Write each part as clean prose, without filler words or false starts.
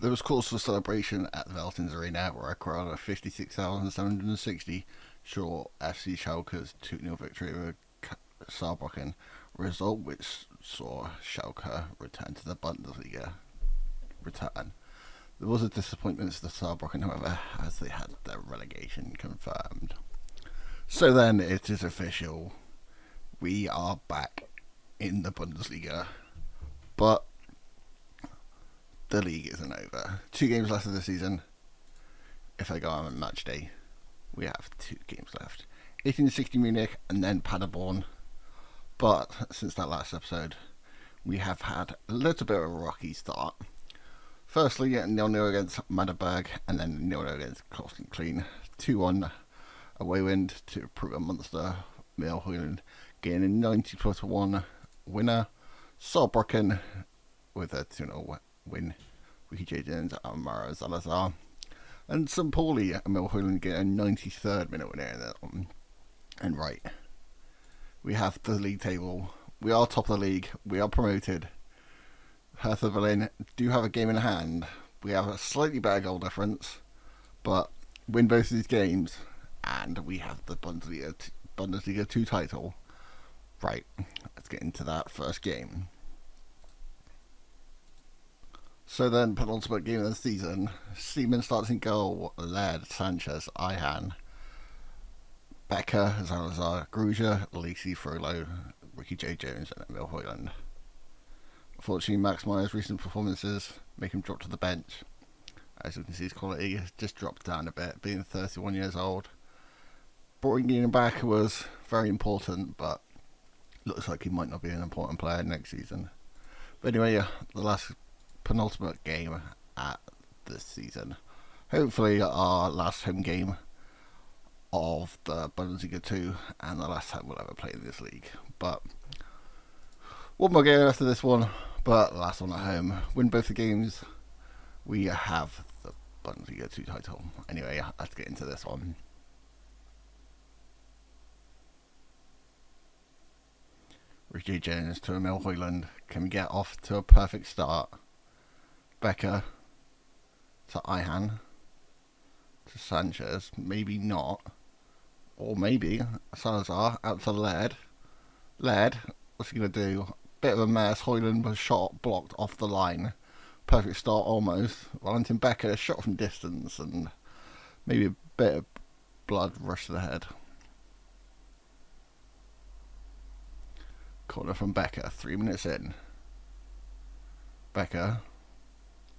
There was cause for celebration at the Veltins-Arena, where a crowd of 56,760 short FC Schalke's 2-0 victory over Saarbrücken, a result which saw Schalke return to the Bundesliga. There was a disappointment to the Saarbrücken, however, as they had their relegation confirmed. So then it is official. We are back in the Bundesliga, but the league isn't over. 2 games left of the season. If I go on match day, we have 2 games left. 1860 Munich and then Paderborn. But since that last episode, we have had a little bit of a rocky start. Firstly, 0-0 against Magdeburg and then 0-0 against Costin Clean. 2-1 away win to prove a monster. Milholen getting a 90+1 winner. Saarbrücken with a 2-0 win. Ricky J. Jones and Mara Salazar. And St. Pauli and Milholen get a 93rd minute winner in that one. And right, we have the league table. We are top of the league. We are promoted. Hertha Berlin do have a game in hand. We have a slightly better goal difference, but win both of these games, and we have the Bundesliga 2 title. Right, let's get into that first game. So then, penultimate game of the season. Seaman starts in goal, led Sanchez, Ihan, Becker, Salazar, Gruja, Lacey, Frollo, Ricky J. Jones, and Emil Hoyland. Unfortunately, Max Meyer's recent performances make him drop to the bench. As you can see, his quality has just dropped down a bit, being 31 years old. Bringing him back was very important, but looks like he might not be an important player next season. But anyway, the last penultimate game at this season. Hopefully our last home game of the Bundesliga 2 and the last time we'll ever play in this league. But one more game after this one, but last one at home. Win both the games, we have the Bundesliga 2 title. Anyway, let's get into this one. Ricky Jones to Emil Hoyland. Can we get off to a perfect start? Becker to Ihan to Sanchez. Maybe not. Or maybe Salazar out to Laird. Laird, what's he going to do? Bit of a mess. Hoyland was shot blocked off the line. Perfect start almost. Valentin Becker shot from distance and maybe a bit of blood rushed to the head. Corner from Becker, 3 minutes in. Becker,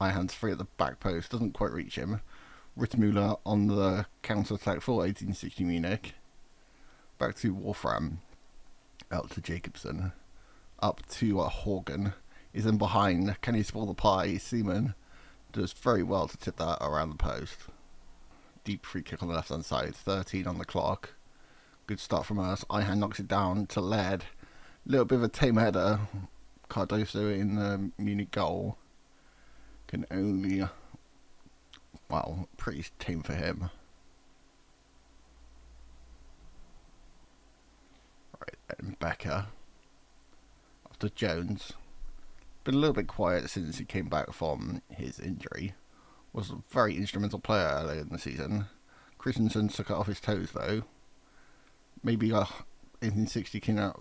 Ihan's free at the back post, doesn't quite reach him. Rittmüller on the counter-attack for 1860 Munich. Back to Wolfram. Out to Jacobson. Up to Horgan. He's in behind. Can he spoil the pie? Seaman does very well to tip that around the post. Deep free kick on the left-hand side. 13 on the clock. Good start from us. Ihan knocks it down to Laird. Little bit of a tame header. Cardoso in the Munich goal. Can only... Well, pretty tame for him. Right then, Becker. After Jones. Been a little bit quiet since he came back from his injury. Was a very instrumental player earlier in the season. Christensen took it off his toes though. Maybe 1860 can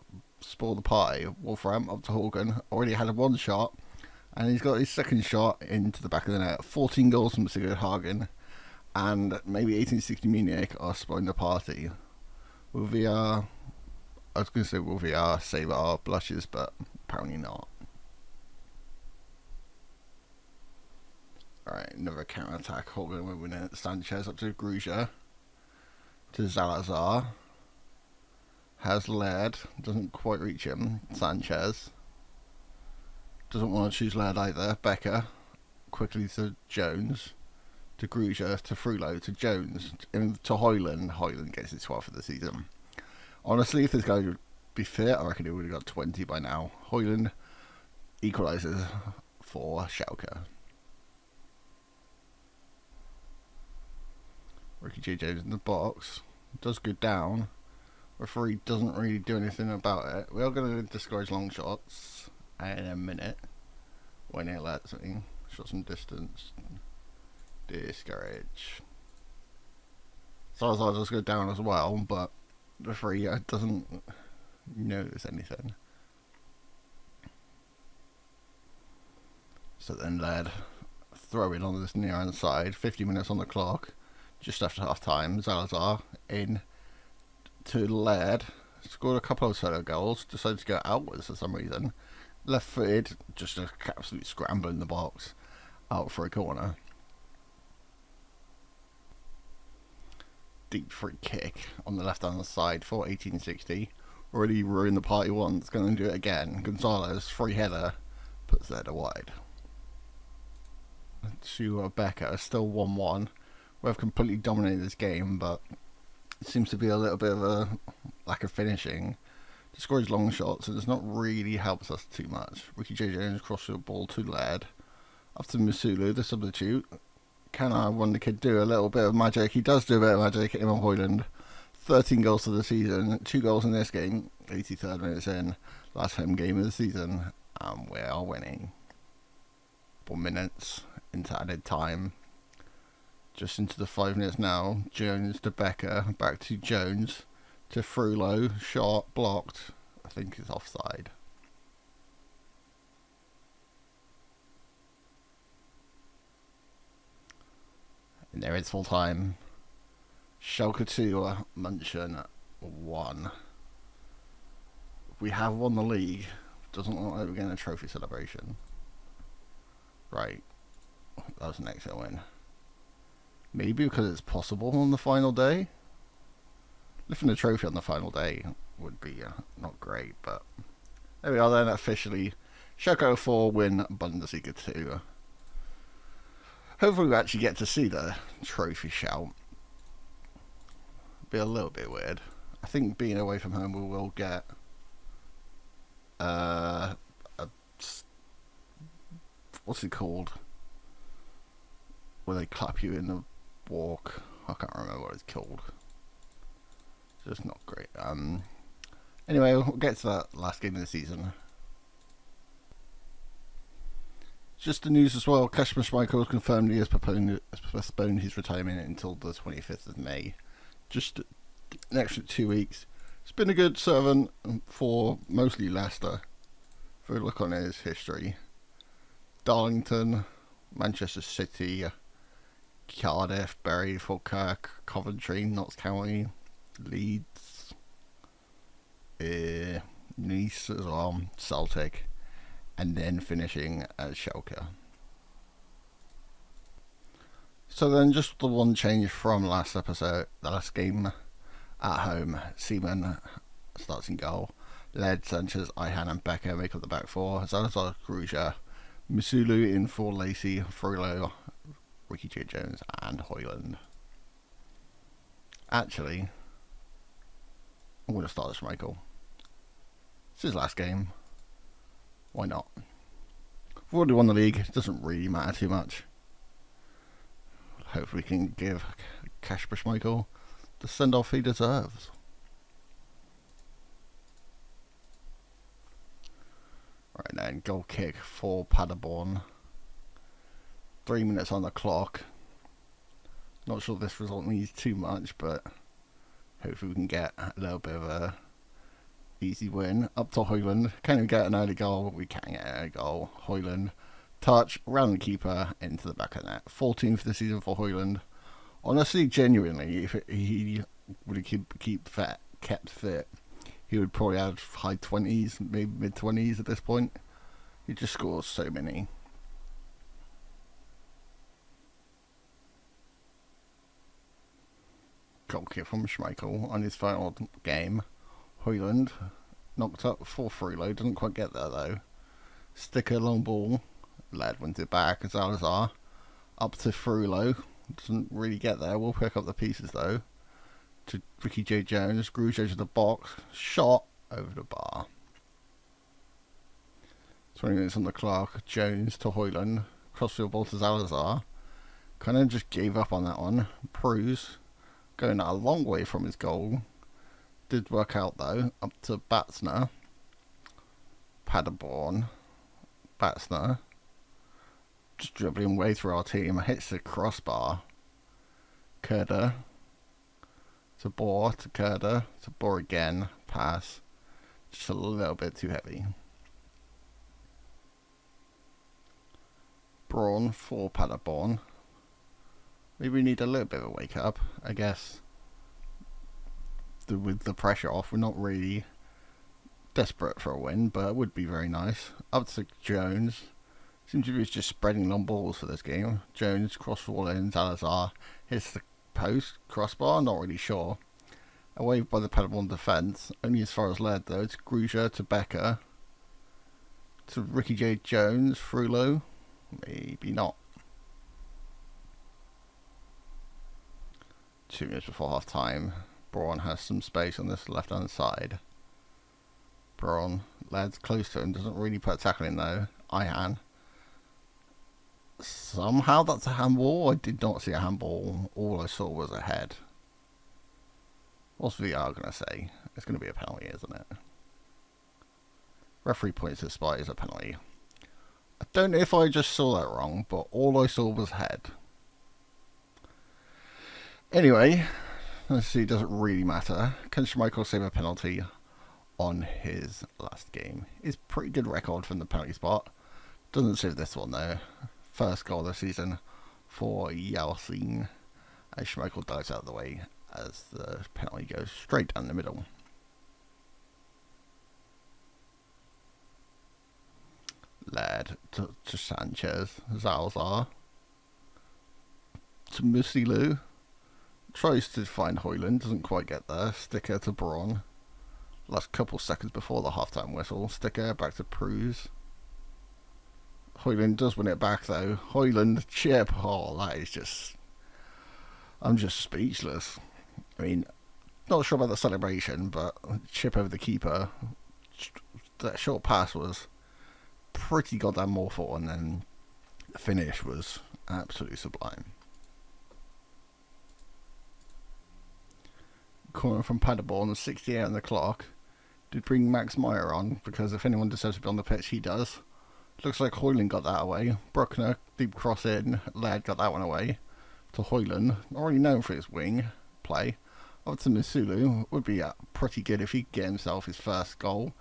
spoil the pie. Wolfram up to Horgan. Already had a 1 shot. And he's got his second shot into the back of the net. 14 goals from Sigurd Hagen. And maybe 1860 Munich are spoiling the party. Will VR... I was going to say will VR save our blushes, but apparently not. Alright, another counter attack. Horgan will win it. Sanchez up to Gruja. To Salazar. Has Laird. Doesn't quite reach him. Sanchez. Doesn't want to choose Laird either. Becker. Quickly to Jones. To Gruja. To Frullo. To Jones. To Hoyland. Hoyland gets his 12th of the season. Honestly, if this guy would be fit, I reckon he would have got 20 by now. Hoyland equalises for Schalke. Ricky J. Jones in the box. Does go down. Referee doesn't really do anything about it. We are going to discourage long shots in a minute when it lets me. Shot some distance. Discourage. Salazar does go down as well, but the referee doesn't notice anything. So then Laird throw in on this near hand side. 50 minutes on the clock. Just after half time, Salazar in to Laird. Scored a couple of solo goals. Decided to go outwards for some reason. Left footed, just an absolute scramble in the box. Out for a corner. Deep free kick on the left hand side for 1860. Already ruined the party once. Going to do it again. Gonzalez, free header. Puts the header wide. To Becker, still 1-1. We've completely dominated this game, but it seems to be a little bit of a lack of finishing. Discouraged long shots, and it's not really helps us too much. Ricky J. Jones crosses the ball to Laird. Up to Musulu, the substitute. Can our wonder kid do a little bit of magic? He does do a bit of magic. Emil Hoyland, 13 goals for the season, 2 goals in this game, 83rd minutes in, last home game of the season, and we are winning. 4 minutes into added time. Just into the 5 minutes now. Jones to Becker, back to Jones to Frullo, shot blocked. I think it's offside. And there is full time. Schalke 2, München 1. We have won the league. Doesn't look like we're getting a trophy celebration. Right. That was an excellent win. Maybe because it's possible on the final day. Lifting a trophy on the final day would be not great, but there we are then, officially. Schalke 4 win Bundesliga 2. Hopefully we actually get to see the trophy shout. Be a little bit weird. I think being away from home we will get what's it called? Where they clap you in the walk. I can't remember what it's called. It's just not great. Anyway, we'll get to that last game of the season. Just the news as well. Kasper Schmeichel has confirmed he has postponed his retirement until the 25th of May. Just an extra 2 weeks. It's been a good servant for mostly Leicester. If we look on his history. Darlington, Manchester City, Cardiff, Bury, Falkirk, Coventry, Notts County, Leeds, Nice as well, Celtic, and then finishing at Schalke. So then just the one change from last episode, the last game at home. Seaman starts in goal. Led, Sanchez, Ihan and Becker make up the back four. Salazar, Gruja, Musulu in for Lacey, Frullo, Ricky J. Jones and Hoyland. Actually, I'm going to start this Schmeichel. It's his last game. Why not? We've already won the league. It doesn't really matter too much. Hopefully we can give Kasper Schmeichel the send-off he deserves. Right then, goal kick for Paderborn. 3 minutes on the clock. Not sure this result means too much, but hopefully we can get a little bit of a easy win. Up to Hoyland. Can we get an early goal? We can get an early goal. Hoyland. Touch, round the keeper, into the back of the net. 14th this season for Hoyland. Honestly, genuinely, if he would have kept fit, he would probably have high 20s, maybe mid 20s at this point. He just scores so many. Goal kick from Schmeichel on his final game. Hoyland knocked up for Frullo, doesn't quite get there though. Sticker long ball. Led wins it back. Salazar up to Frullo, doesn't really get there. We'll pick up the pieces though. To Ricky J. Jones, Gruja to the box, shot over the bar. 20 minutes on the clock. Jones to Hoyland, crossfield ball to Salazar. Kind of just gave up on that one. Prus going a long way from his goal. Did work out though. Up to Batsner. Paderborn. Batsner. just dribbling way through our team, hits the crossbar. Kerder to Bohr, to Kerder, to Bohr again, pass. Just a little bit too heavy. Braun for Paderborn. Maybe we need a little bit of a wake up, I guess. With the pressure off, we're not really desperate for a win, but it would be very nice. Up to Jones. Seems to be just spreading long balls for this game. Jones, cross ball in, Salazar hits the post, crossbar, not really sure. Away by the Paderborn defence, only as far as led though. It's Gruja to Becker. To Ricky J. Jones, Frullo. Maybe not. 2 minutes before half time. Braun has some space on this left hand side. Braun, lad's close to him, doesn't really put a tackle in though. Ihan. Somehow that's a handball. I did not see a handball. All I saw was a head. What's VR going to say? It's going to be a penalty, isn't it? Referee points to the spot is a penalty. I don't know if I just saw that wrong, but all I saw was head. Anyway, let's see, it doesn't really matter. Can Schmeichel save a penalty on his last game? It's pretty good record from the penalty spot. Doesn't save this one though. First goal of the season for Yeltsin. As Schmeichel dives out of the way as the penalty goes straight down the middle. Led to Sanchez. Zalzar. To Musilu. Tries to find Højlund, doesn't quite get there. Sticker to Braun. Last couple seconds before the half-time whistle. Sticker back to Pruz. Højlund does win it back though. Højlund chip. Oh, that is just... I'm just speechless. I mean, not sure about the celebration, but chip over the keeper. That short pass was pretty goddamn awful, and then the finish was absolutely sublime. Corner from Paderborn, 68 on the clock. Did bring Max Meyer on, because if anyone deserves to be on the pitch, he does. Looks like Højlund got that away. Bruckner, deep cross in. Laird got that one away to Højlund. Already known for his wing play. Up to Misulu. Would be pretty good if he could get himself his first goal.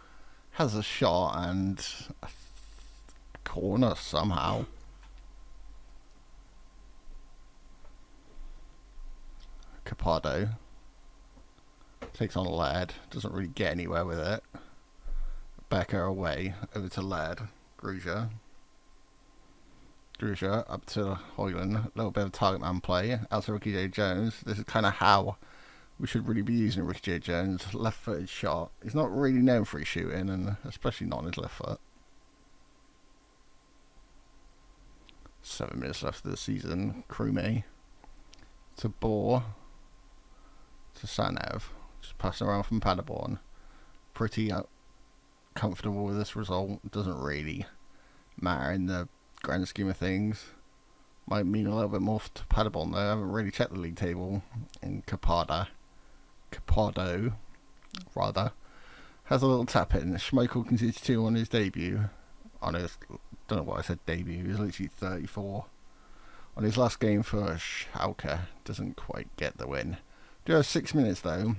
Has a shot and a corner somehow. Capardo takes on Laird. Doesn't really get anywhere with it. Becker away. Over to Laird. Gruja up to Højlund. A little bit of target man play. Out to Ricky J. Jones. This is kind of how we should really be using Ricky J. Jones. Left-footed shot. He's not really known for his shooting, and especially not on his left foot. 7 minutes left of the season. Krume to Bohr to Sanev. Just passing around from Paderborn. Pretty comfortable with this result. Doesn't really matter in the grand scheme of things. Might mean a little bit more to Paderborn though. I haven't really checked the league table. In Capardo rather has a little tap in. Schmeichel concedes 2 on his debut. On his, don't know why I said debut. He was literally 34. On his last game for Schalke, doesn't quite get the win. Do have 6 minutes though.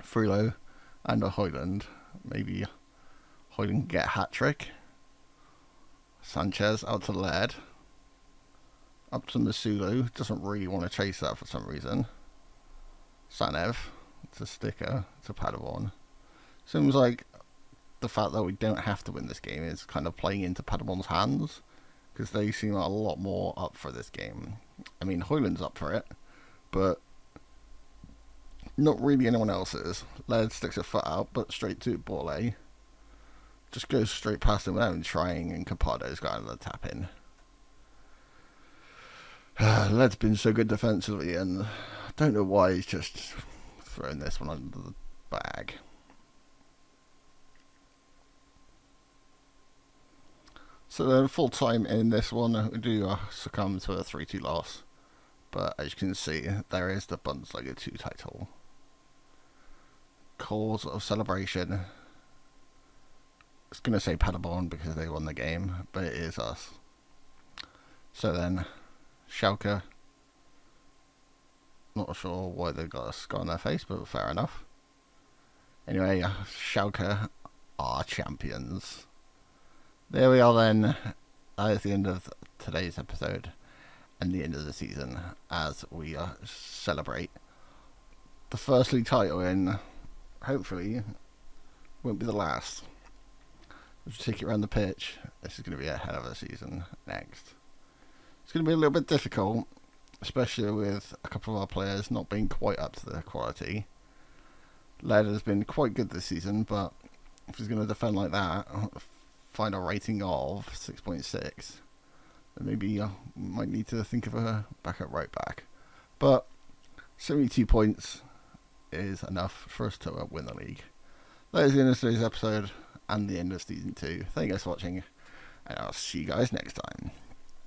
Frullo and a Højlund. Maybe Højlund get a hat trick. Sanchez out to Laird. Up to Misulu. Doesn't really want to chase that for some reason. Sanev to Sticker to Paderborn. Seems like the fact that we don't have to win this game is kind of playing into Paderborn's hands, because they seem a lot more up for this game. I mean, Højlund's up for it, but not really anyone else is. Laird sticks a foot out, but straight to Borlé. Just goes straight past him without even trying, and Capardo's got another tap in. Laird's been so good defensively, and I don't know why he's just throwing this one under the bag. So then full time in this one, we do succumb to a 3-2 loss. But as you can see, there is the Bundesliga 2 title. Cause of celebration. I was going to say Paderborn because they won the game, but it is us. So then, Schalke, not sure why they've got a scar on their face, but fair enough. Anyway, Schalke are champions. There we are then. That is the end of today's episode and the end of the season as we celebrate the first league title in, hopefully, won't be the last. We'll take it around the pitch. This is going to be a hell of a season next. It's going to be a little bit difficult, especially with a couple of our players not being quite up to their quality. Led has been quite good this season, but if he's going to defend like that, find a rating of 6.6, then maybe might need to think of a backup right back. But 72 points is enough for us to win the league. That is the end of today's episode and the end of season 2. Thank you guys for watching, and I'll see you guys next time.